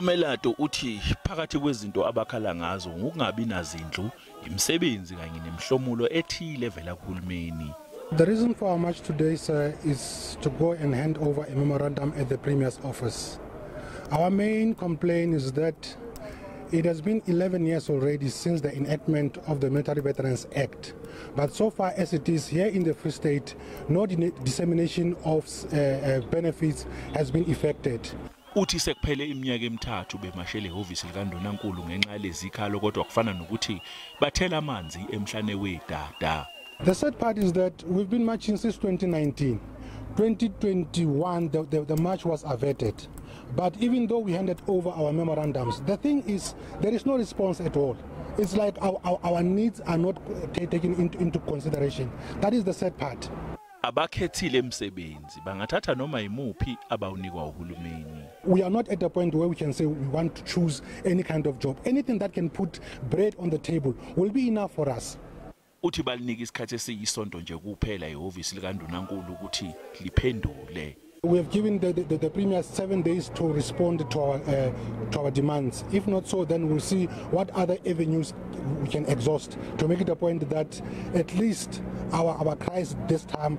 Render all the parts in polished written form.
Melato uthi phakathi kwezinto abakhala ngazo ngokungabi nazindlu, imisebenzi kanye nemhlomulo ethile evela kuHulumeni. The reason for our march today, sir, is to go and hand over a memorandum at the Premier's office. Our main complaint is that it has been 11 years already since the enactment of the Military Veterans Act. But so far as it is here in the Free State, no dissemination of benefits has been effected. Uthi sekuphele iminyaka emithathu bemashele ehovisi likaNdonakulu ngenxa yalezikhalo kodwa kufana nokuthi bathela amanzi emhlane wedada. The sad part is that we've been marching since 2019. 2021 the march was averted. But even though we handed over our memorandums, the thing is there is no response at all. It's like our needs are not taken into consideration. That is the sad part. Abakhethile emsebenzi bangathatha noma imuphi abawunikwa uHulumeni. We are not at a point where we can say we want to choose any kind of job. Anything that can put bread on the table will be enough for us. Uthi balinika isikhathi esiyisonto nje kuphela ehovisi likaNdonakulu ukuthi liphendule. We have given the Premier 7 days to respond to our demands. If not so, then we'll see what other avenues we can exhaust to make it a point that at least our cries this time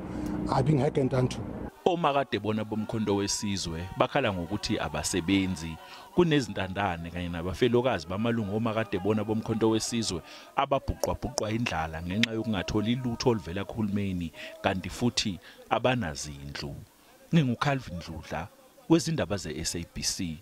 are being hearkened unto. Omakadebona boMkhonto Wesizwe bakhala ngokuthi abasebenzi kunezintandane kanye nabafelokazi bamalungu omakadebona boMkhonto Wesizwe ababhuqabhuqwa indlala ngenxa yokungatholi lutho oluvela kuHulumeni kanti futhi abanazindlu. Ngingukhalvin Dludla wezindaba zeSABC.